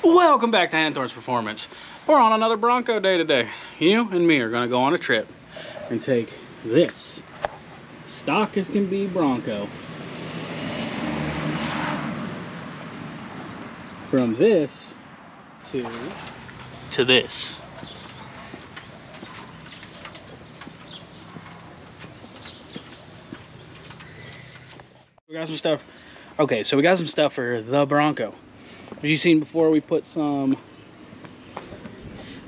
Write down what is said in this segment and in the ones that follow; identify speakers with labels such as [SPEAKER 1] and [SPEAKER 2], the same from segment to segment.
[SPEAKER 1] Welcome back to Hanthorne's Performance. We're on another Bronco day today. You and me are gonna go on a trip and take this stock as can be Bronco from this to this. We got some stuff. Okay, so we got some stuff for the Bronco. As you've seen before, we put some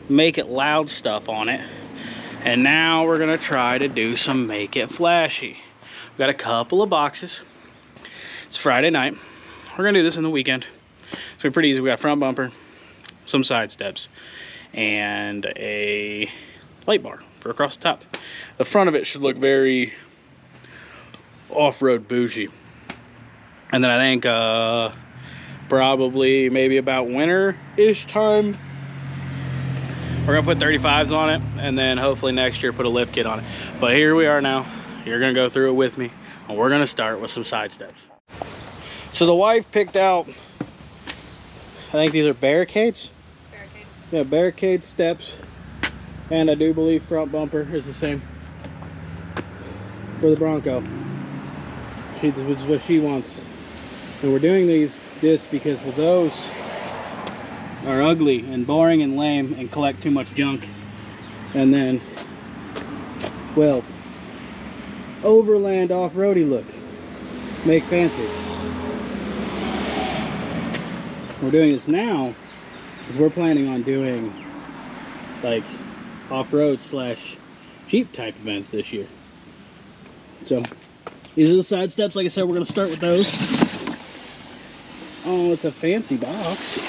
[SPEAKER 1] make it loud stuff on it, and now we're gonna try to do some make it flashy. We've got a couple of boxes. It's Friday night. We're gonna do this in the weekend. It's gonna be pretty easy. We got a front bumper, some side steps, and a light bar for across the top. The front of it should look very off-road bougie. And then I think probably maybe about winter-ish time, we're gonna put 35s on it, and then hopefully next year put a lift kit on it. But here we are now. You're gonna go through it with me, and we're gonna start with some side steps. So the wife picked out, I think these are barricades. Yeah, barricade steps, and I do believe front bumper is the same for the Bronco. This is what she wants. And we're doing this because, well, those are ugly and boring and lame and collect too much junk. And then, well, overland off-roady look. Make fancy. We're doing this now because we're planning on doing like off-road / Jeep type events this year. So these are the side steps. Like I said, we're going to start with those. Oh, it's a fancy box.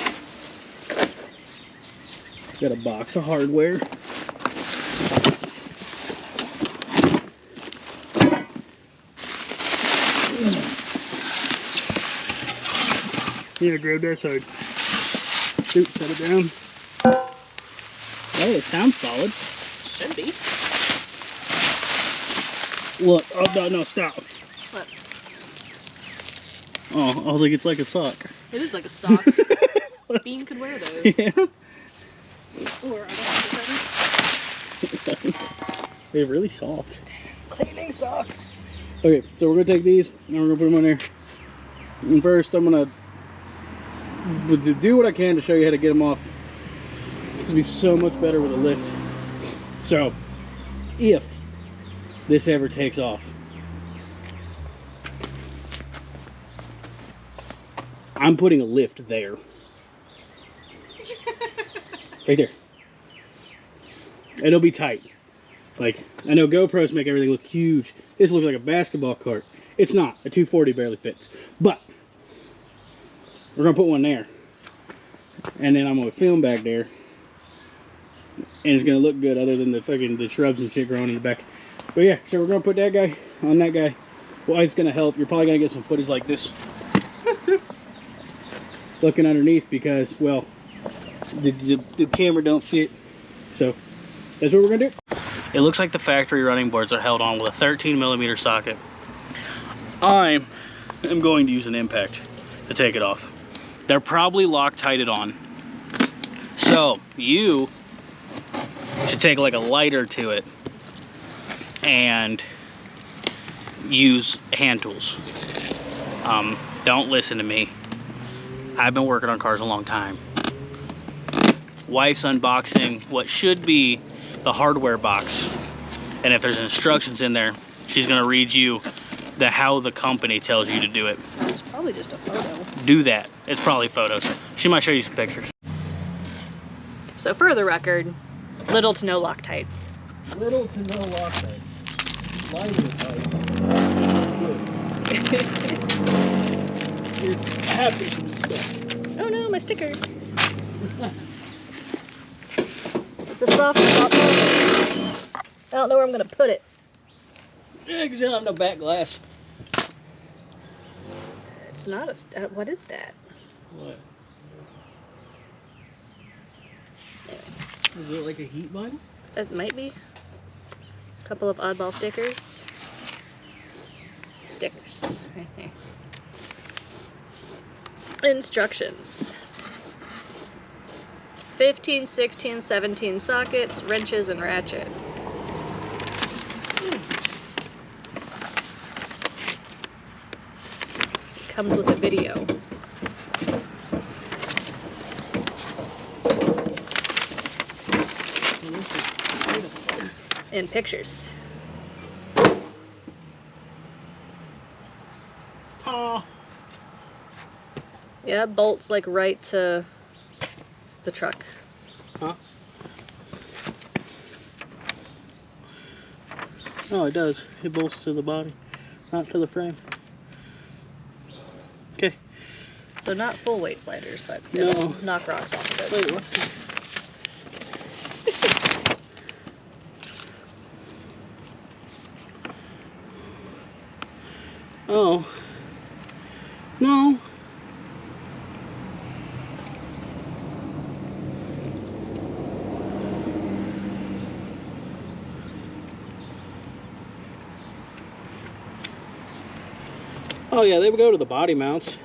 [SPEAKER 1] Got a box of hardware. Yeah, grab that side. Shoot, set it down. Hey, it sounds solid.
[SPEAKER 2] Should be.
[SPEAKER 1] Look, oh no, stop.
[SPEAKER 2] What?
[SPEAKER 1] Oh, I think it's like a sock.
[SPEAKER 2] It is like a sock. Bean could wear those.
[SPEAKER 1] Yeah.
[SPEAKER 2] Or I don't know.
[SPEAKER 1] They're really soft.
[SPEAKER 2] Cleaning socks.
[SPEAKER 1] Okay, so we're gonna take these and we're gonna put them on there. And first, I'm gonna do what I can to show you how to get them off. This will be so much better with a lift. So, if this ever takes off, I'm putting a lift there. Right there. It'll be tight. Like, I know GoPros make everything look huge. This looks like a basketball court. It's not. A 240 barely fits. But we're gonna put one there. And then I'm gonna film back there. And it's gonna look good other than the shrubs and shit growing in the back. But yeah, so we're gonna put that guy on that guy. Wife's gonna help. You're probably gonna get some footage like this. Looking underneath because, well, the camera don't fit. So that's what we're gonna do. It looks like the factory running boards are held on with a 13mm socket. I am going to use an impact to take it off. They're probably Loctited on. So you should take like a lighter to it and use hand tools. Don't listen to me. I've been working on cars a long time. Wife's unboxing what should be the hardware box, and if there's instructions in there, she's gonna read you how the company tells you to do it.
[SPEAKER 2] It's probably just a photo.
[SPEAKER 1] Do that. It's probably photos. She might show you some pictures.
[SPEAKER 2] So for the record, little to no Loctite.
[SPEAKER 1] Little to no Loctite. Lighter advice. I have this with stuff.
[SPEAKER 2] Oh no, my sticker. It's a soft spot. I don't know where I'm gonna put it.
[SPEAKER 1] Yeah, because you don't have no back glass.
[SPEAKER 2] It's not a. What is that?
[SPEAKER 1] What?
[SPEAKER 2] Anyway.
[SPEAKER 1] Is it like a heat button?
[SPEAKER 2] It might be. A couple of oddball stickers. Stickers right there. Instructions. 15, 16, 17 sockets, wrenches, and ratchet. Comes with a video. And pictures.
[SPEAKER 1] Oh.
[SPEAKER 2] Yeah, bolts like right to the truck.
[SPEAKER 1] Huh? Oh, it does. It bolts to the body, not to the frame. Okay.
[SPEAKER 2] So not full weight sliders, but
[SPEAKER 1] No.
[SPEAKER 2] it'll knock rocks off of it.
[SPEAKER 1] Wait, what's this? Oh. No. Oh yeah, they would go to the body mounts.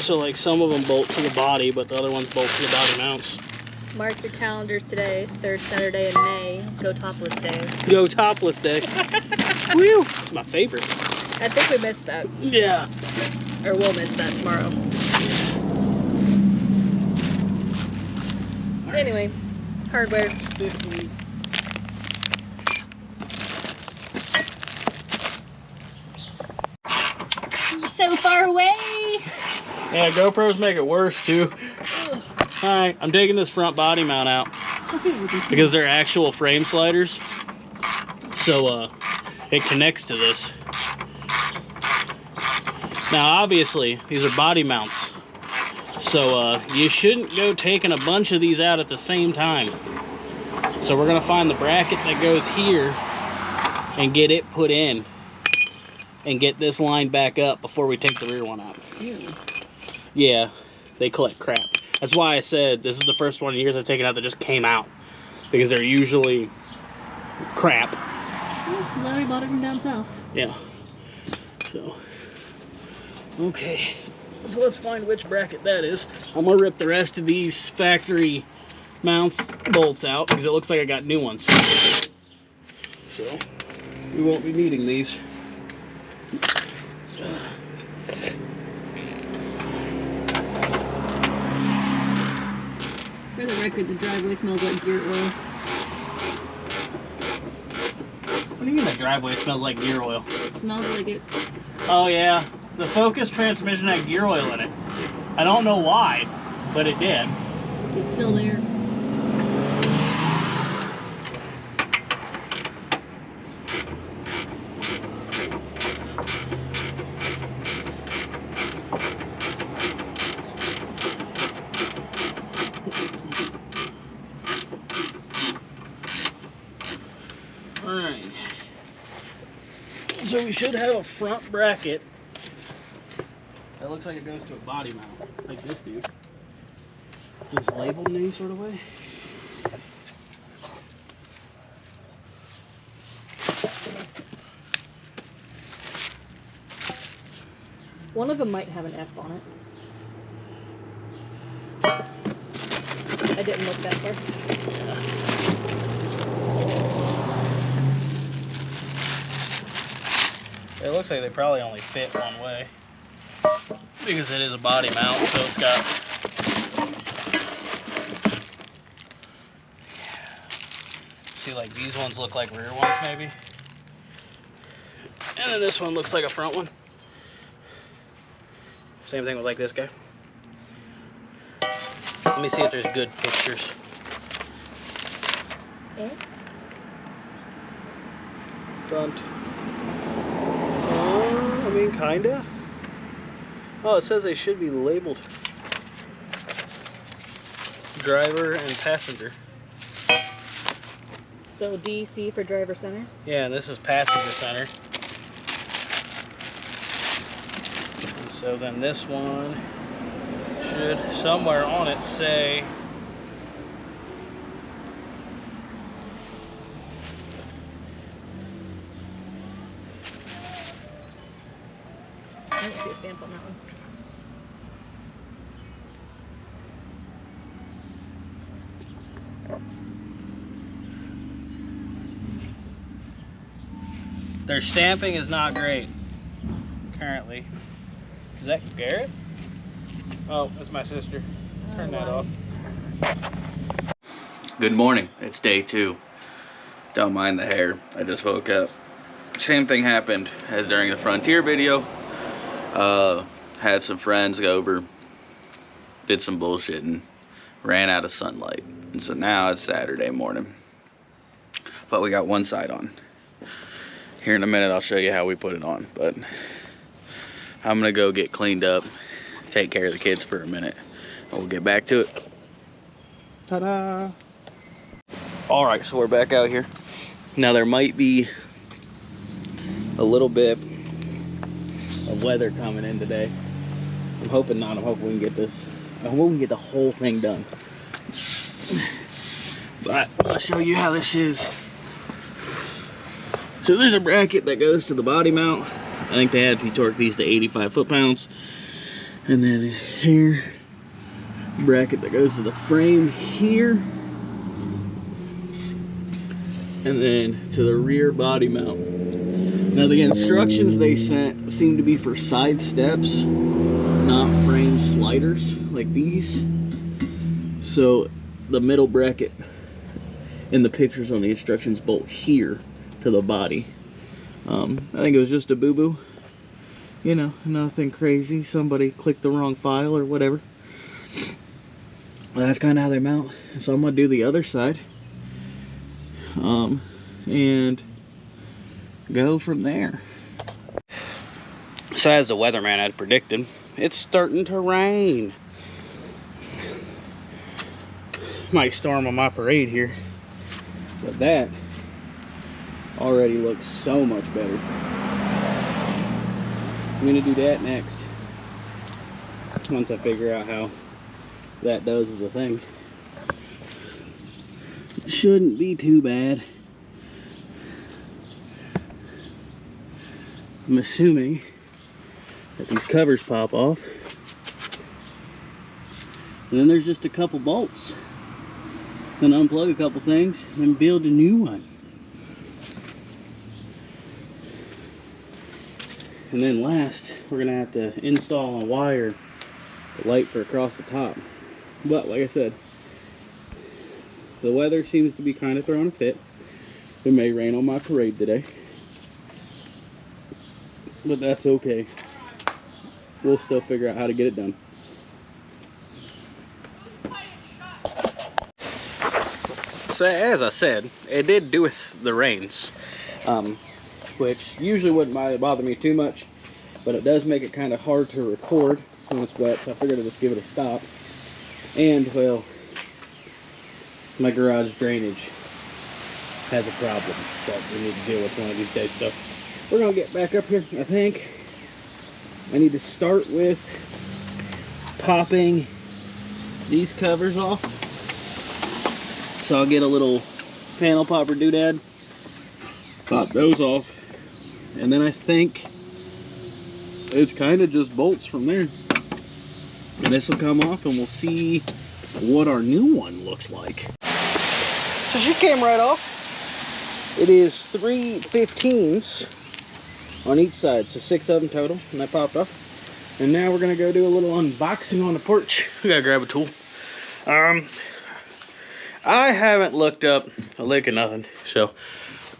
[SPEAKER 1] So like some of them bolt to the body, but the other ones bolt to the body mounts.
[SPEAKER 2] Mark your calendars today, third Saturday in May. Let's go topless day.
[SPEAKER 1] Go topless day. Woo! It's my favorite.
[SPEAKER 2] I think we missed that.
[SPEAKER 1] Yeah.
[SPEAKER 2] Or we'll miss that tomorrow. Anyway, hardware.
[SPEAKER 1] 50.
[SPEAKER 2] So far away!
[SPEAKER 1] Yeah, GoPros make it worse too. Alright, I'm taking this front body mount out because they're actual frame sliders. So it connects to this. Now obviously these are body mounts. So you shouldn't go taking a bunch of these out at the same time. So we're gonna find the bracket that goes here and get it put in and get this lined back up before we take the rear one out. Yeah, they collect crap. That's why I said this is the first one in years I've taken out that just came out, because they're usually crap.
[SPEAKER 2] Well, glad we bought it from down south.
[SPEAKER 1] Yeah. So, okay. So let's find which bracket that is. I'm gonna rip the rest of these factory mounts bolts out because it looks like I got new ones. So we won't be needing these.
[SPEAKER 2] For the record, the driveway smells like gear oil.
[SPEAKER 1] What do you mean the driveway smells like gear oil?
[SPEAKER 2] It smells like it.
[SPEAKER 1] Oh yeah, the Focus transmission had gear oil in it. I don't know why, but it did.
[SPEAKER 2] It's still there.
[SPEAKER 1] Alright. So we should have a front bracket that looks like it goes to a body mount, like this dude. Is this labeled in any sort of way?
[SPEAKER 2] One of them might have an F on it. I didn't look that far.
[SPEAKER 1] It looks like they probably only fit one way because it is a body mount, so it's got. See, like these ones look like rear ones, maybe, and then this one looks like a front one. Same thing with like this guy. Let me see if there's good pictures.
[SPEAKER 2] Eh?
[SPEAKER 1] Front. I mean, kinda. Oh, it says they should be labeled. Driver and passenger.
[SPEAKER 2] So DC for driver center.
[SPEAKER 1] Yeah, and this is passenger center. And so then this one should somewhere on it say
[SPEAKER 2] I didn't see a stamp on that one.
[SPEAKER 1] Their stamping is not great currently. Is that Garrett? Oh, that's my sister. Turn that off. Good morning. It's day 2. Don't mind the hair. I just woke up. Same thing happened as during the Frontier video. Had some friends go over, did some bullshitting, ran out of sunlight. And so now it's Saturday morning. But we got one side on. Here in a minute I'll show you how we put it on. But I'm gonna go get cleaned up, take care of the kids for a minute, and we'll get back to it. Ta-da! Alright, so we're back out here. Now there might be a little bit of weather coming in today. I'm hoping not. I'm hoping we can get this. I hope we can get the whole thing done. But I'll show you how this is. So there's a bracket that goes to the body mount. I think they had if you torque these to 85 foot-pounds. And then here, bracket that goes to the frame here. And then to the rear body mount. Now the instructions they sent seem to be for side steps, not frame sliders like these. So the middle bracket in the pictures on the instructions bolt here to the body. I think it was just a boo-boo. You know, nothing crazy. Somebody clicked the wrong file or whatever. Well, that's kind of how they mount. So I'm going to do the other side. And go from there. So as the weatherman had predicted, it's starting to rain. Might storm on my parade here, but that already looks so much better. I'm gonna do that next, once I figure out how that does the thing. Shouldn't be too bad. I'm assuming that these covers pop off. And then there's just a couple bolts. Then unplug a couple things and build a new one. And then last, we're gonna have to install a wire, the light for across the top. But like I said, the weather seems to be kind of throwing a fit. It may rain on my parade today, but that's okay. We'll still figure out how to get it done. So as I said, it did do with the rains, which usually wouldn't bother me too much, but it does make it kind of hard to record when it's wet, so I figured I'd just give it a stop. And well, my garage drainage has a problem that we need to deal with one of these days. So we're gonna get back up here. I think I need to start with popping these covers off. So I'll get a little panel popper doodad, pop those off, and then I think it's kind of just bolts from there. And this will come off and we'll see what our new one looks like. So she came right off. It is 3 15s on each side, so 6 of them total, and that popped off. And now we're gonna go do a little unboxing on the porch. We gotta grab a tool. I haven't looked up a lick of nothing, so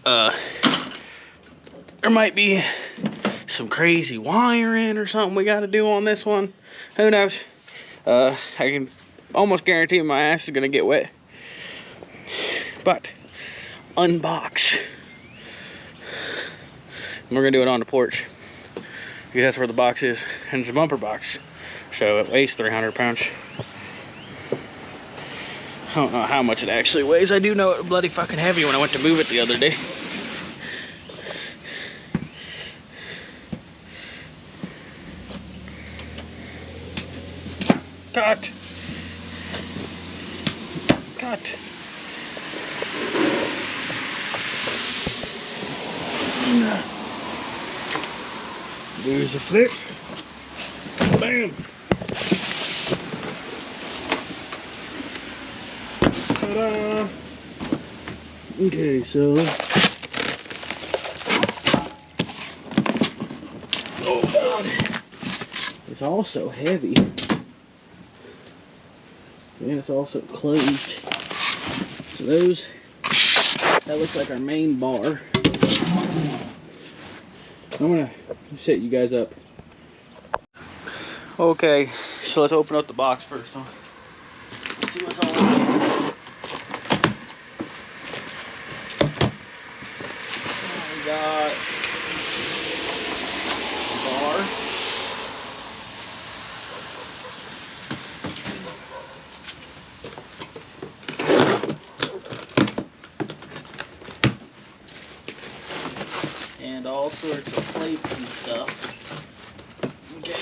[SPEAKER 1] there might be some crazy wiring or something we got to do on this one. Who knows? I can almost guarantee my ass is gonna get wet. But unbox. And we're gonna do it on the porch because that's where the box is, and it's a bumper box, so it weighs 300 pounds. I don't know how much it actually weighs. I do know it was bloody fucking heavy when I went to move it the other day. Cut! Cut! There's a flip. Bam. Ta-da. Okay, so. Oh God. It's also heavy. And it's also closed. So that looks like our main bar. I'm gonna set you guys up. Okay, so let's open up the box first, huh? Let's see what's all in here. We got a bar. And all sorts of plates and stuff. Okay.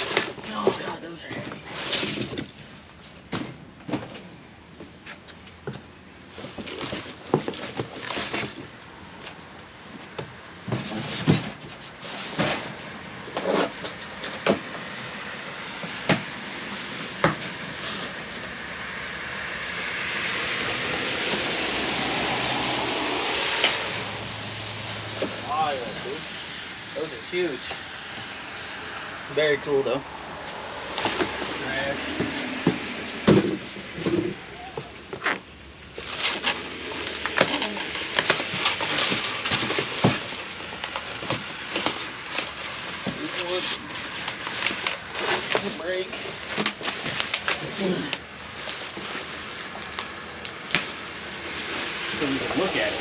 [SPEAKER 1] Oh God, those are heavy. Those are huge. Very cool though. Trash. Break. So you can look at it.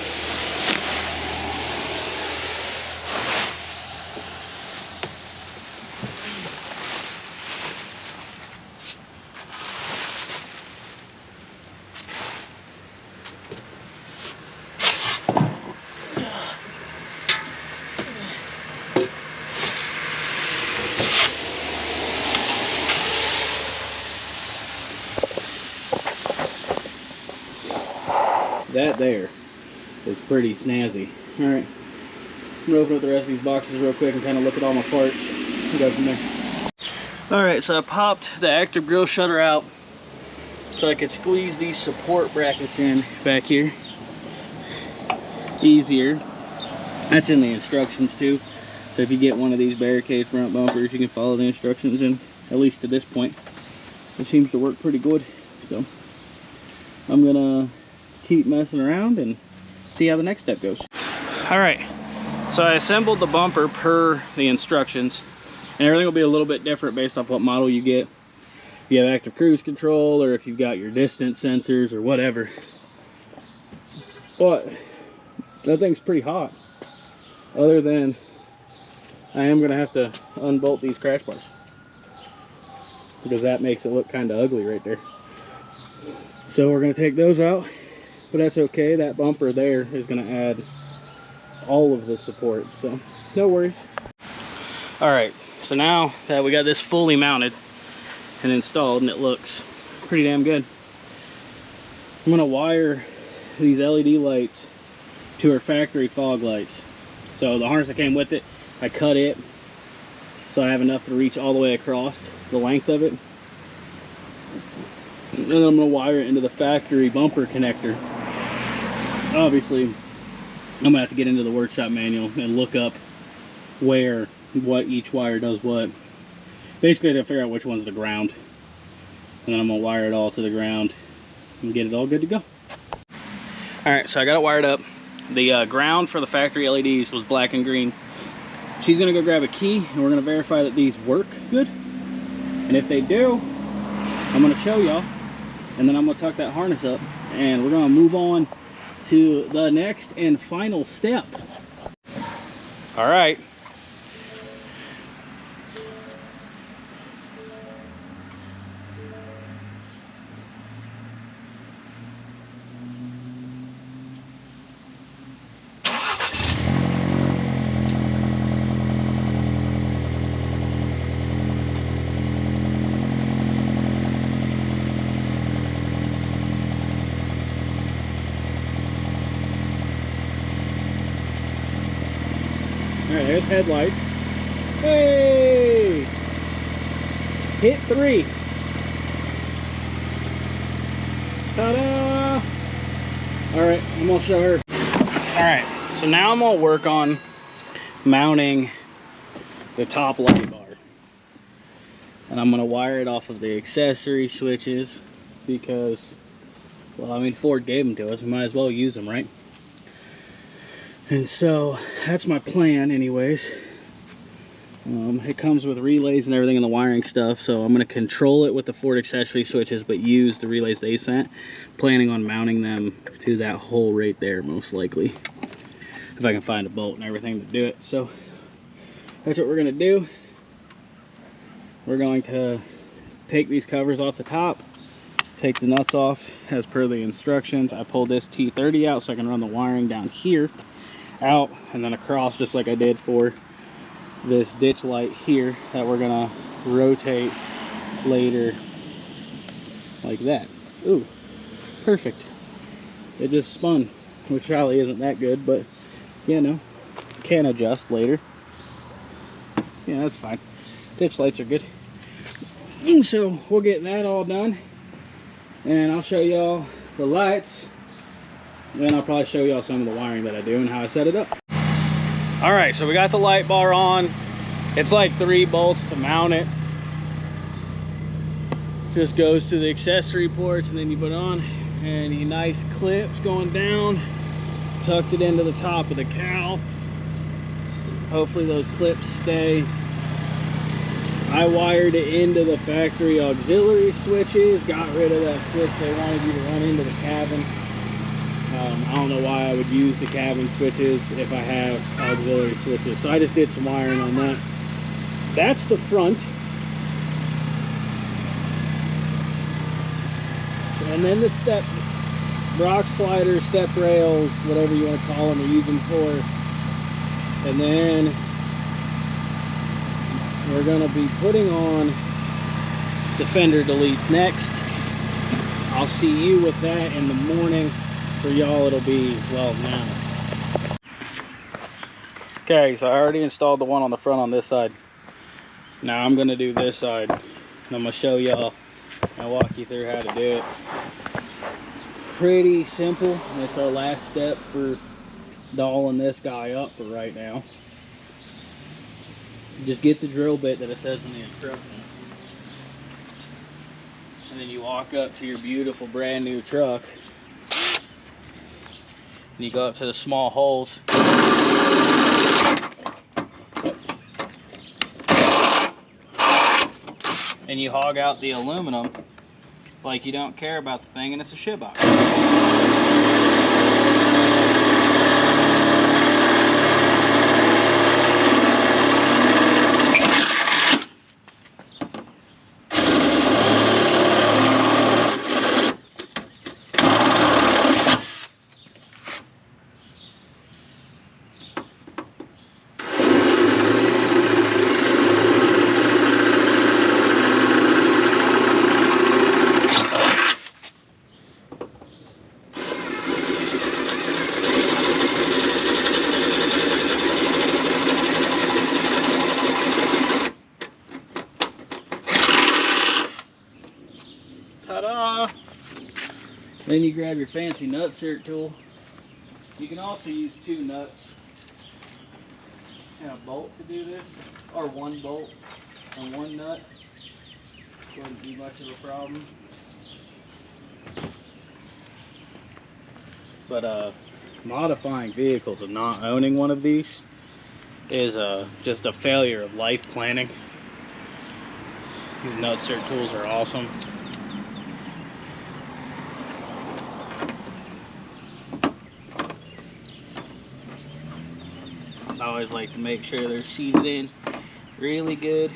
[SPEAKER 1] That there is pretty snazzy. All right, I'm gonna open up the rest of these boxes real quick and kind of look at all my parts and go from there. All right, so I popped the active grill shutter out so I could squeeze these support brackets in back here easier. That's in the instructions too. So if you get one of these barricade front bumpers, you can follow the instructions, and at least to this point, it seems to work pretty good. So I'm gonna keep messing around and see how the next step goes. All right, so I assembled the bumper per the instructions, and everything will be a little bit different based off what model you get. If you have active cruise control, or if you've got your distance sensors or whatever. But that thing's pretty hot. Other than I am gonna have to unbolt these crash bars, because that makes it look kind of ugly right there. So we're gonna take those out. But that's okay. That bumper there is going to add all of the support, so no worries. All right, so now that we got this fully mounted and installed, and it looks pretty damn good, I'm going to wire these LED lights to our factory fog lights. So the harness that came with it, I cut it so I have enough to reach all the way across the length of it. And then I'm going to wire it into the factory bumper connector. Obviously, I'm gonna have to get into the workshop manual and look up what each wire does what. Basically, to figure out which one's the ground, and then I'm gonna wire it all to the ground and get it all good to go. All right, so I got it wired up. The ground for the factory LEDs was black and green. She's gonna go grab a key, and we're gonna verify that these work good. And if they do, I'm gonna show y'all, and then I'm gonna tuck that harness up, and we're gonna move on to the next and final step. All right. All right, there's headlights. Hey! hit 3. Ta-da! All right, I'm gonna show her. All right, so now I'm gonna work on mounting the top light bar. And I'm gonna wire it off of the accessory switches because, well, I mean, Ford gave them to us. We might as well use them, right? And so that's my plan anyways. It comes with relays and everything and the wiring stuff, so I'm going to control it with the Ford accessory switches but use the relays they sent, planning on mounting them to that hole right there most likely, if I can find a bolt and everything to do it. So that's what we're going to do. We're going to take these covers off the top, take the nuts off as per the instructions. I pulled this T30 out so I can run the wiring down here out and then across, just like I did for this ditch light here that we're gonna rotate later like that. Ooh, perfect. It just spun, which probably isn't that good, but you know, can adjust later. Yeah, that's fine. Ditch lights are good. So we'll get that all done and I'll show y'all the lights. Then I'll probably show y'all some of the wiring that I do and how I set it up. All right, so we got the light bar on. It's like 3 bolts to mount it. Just goes to the accessory ports and then you put on any nice clips going down. Tucked it into the top of the cowl. Hopefully those clips stay. I wired it into the factory auxiliary switches, got rid of that switch they wanted you to run into the cabin. I don't know why I would use the cabin switches if I have auxiliary switches. So I just did some wiring on that. That's the front. And then the step, rock sliders, step rails, whatever you want to call them or use them for. And then we're going to be putting on the fender deletes next. I'll see you with that in the morning. For y'all it'll be, well, now. Okay, so I already installed the one on the front on this side. Now I'm going to do this side. And I'm going to show y'all and walk you through how to do it. It's pretty simple. And it's our last step for dolling this guy up for right now. Just get the drill bit that it says in the instructions. And then you walk up to your beautiful brand new truck. And you go up to the small holes. And you hog out the aluminum like you don't care about the thing and it's a shit box. Ta-da! Then you grab your fancy nut insert tool. You can also use 2 nuts and a bolt to do this, or 1 bolt and 1 nut. Wouldn't be much of a problem. But modifying vehicles and not owning one of these is just a failure of life planning. These nut insert tools are awesome. I always like to make sure they're seated in really good.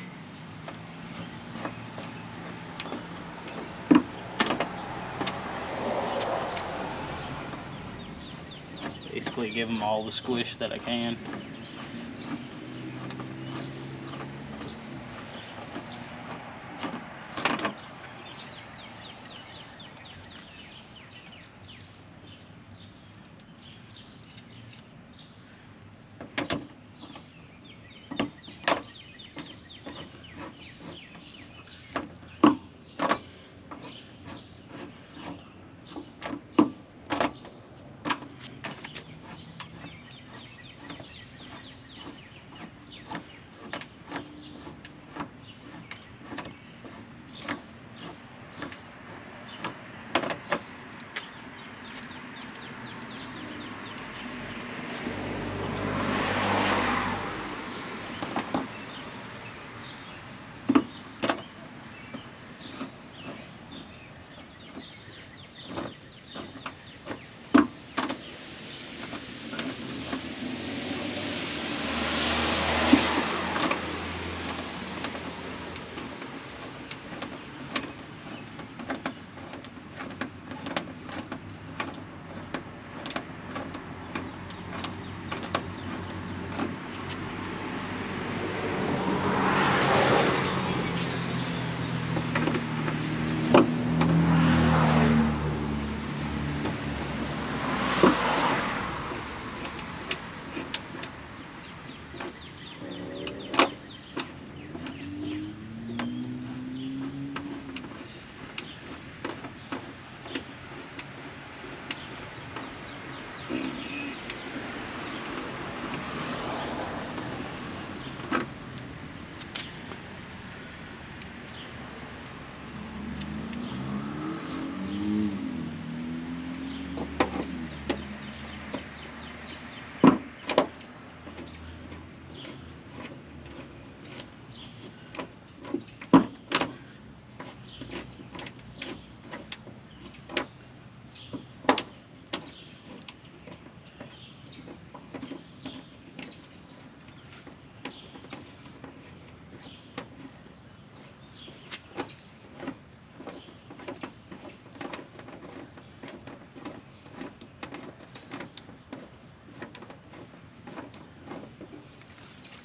[SPEAKER 1] Basically give them all the squish that I can.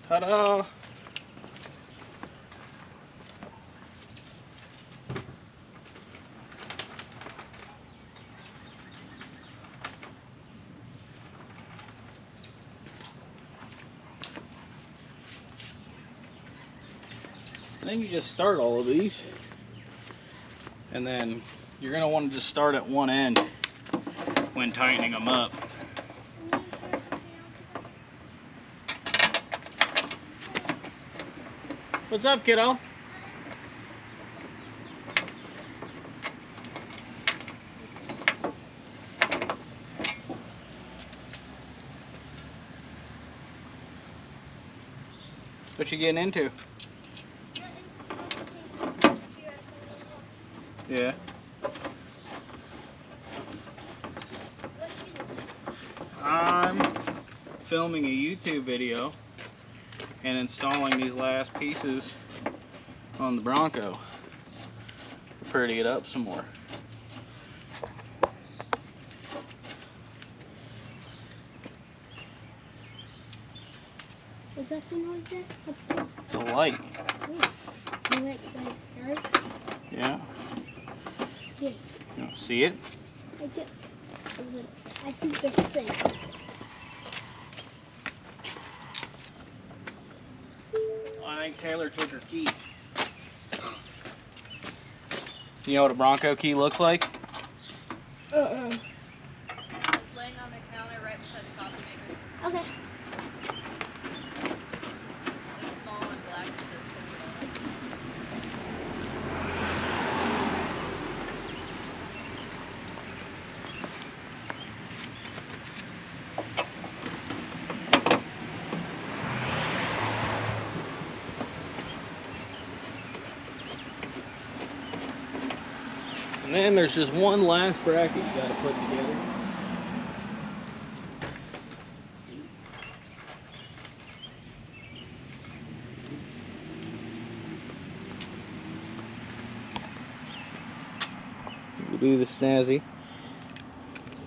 [SPEAKER 1] Ta-da! Then you just start all of these, and then you're going to want to just start at one end when tightening them up. What's up, kiddo? What you getting into? Yeah. I'm filming a YouTube video and installing these last pieces on the Bronco. Pretty it up some more.
[SPEAKER 2] Is that the noise there?
[SPEAKER 1] It's a light.
[SPEAKER 2] You like start?
[SPEAKER 1] Yeah.
[SPEAKER 2] Yeah.
[SPEAKER 1] You don't see it?
[SPEAKER 2] I do. I see the thing.
[SPEAKER 1] I think Taylor took her key. You know what a Bronco key looks like?
[SPEAKER 2] Uh-uh.
[SPEAKER 3] It's laying on the counter right beside the coffee maker.
[SPEAKER 2] Okay.
[SPEAKER 3] It's small and black. It says
[SPEAKER 1] And then there's just one last bracket you got to put together. You do the snazzy.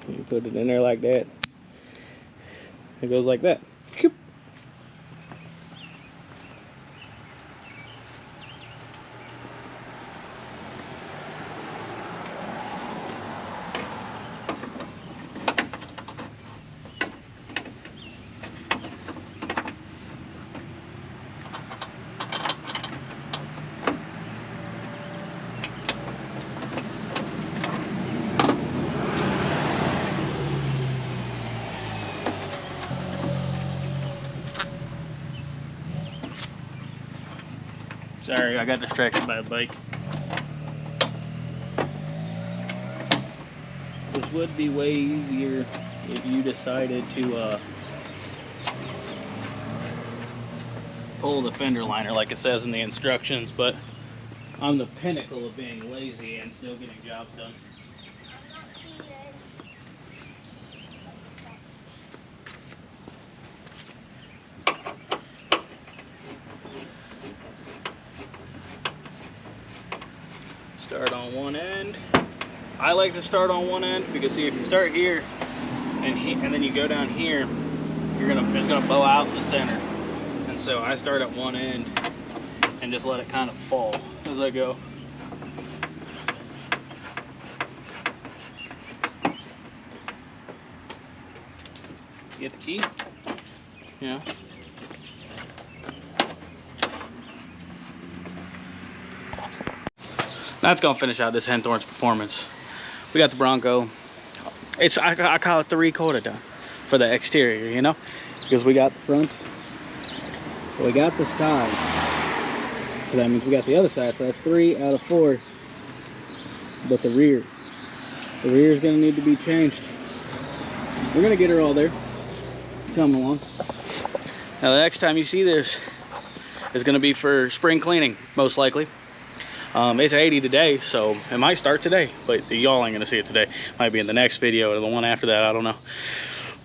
[SPEAKER 1] You put it in there like that. It goes like that. Sorry, I got distracted by a bike. This would be way easier if you decided to pull the fender liner like it says in the instructions, but I'm the pinnacle of being lazy and still getting jobs done. Start on one end. I like to start on one end because see, if you start here and then you go down here, it's gonna bow out in the center. And so I start at one end and just let it kind of fall as I go. Get the key? Yeah. That's gonna finish out this Henthorn's performance. We got the Bronco. I call it the recoated done for the exterior, you know, because we got the front, we got the side, so that means we got the other side. So that's 3 out of 4. But the rear is gonna need to be changed. We're gonna get her all there. Come along. Now the next time you see this is gonna be for spring cleaning, most likely. It's 80 today, so it might start today, but y'all ain't gonna see it today. Might be in the next video or the one after that, I don't know.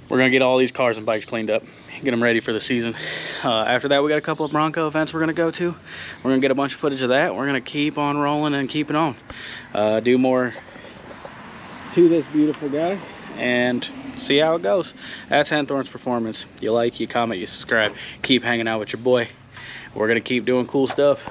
[SPEAKER 1] We're gonna get all these cars and bikes cleaned up, get them ready for the season. After that, we got a couple of Bronco events we're gonna go to. We're gonna get a bunch of footage of that. We're gonna keep on rolling and keep it on. Do more to this beautiful guy and see how it goes. That's Henthorn's Performance. You like, you comment, you subscribe. Keep hanging out with your boy. We're gonna keep doing cool stuff.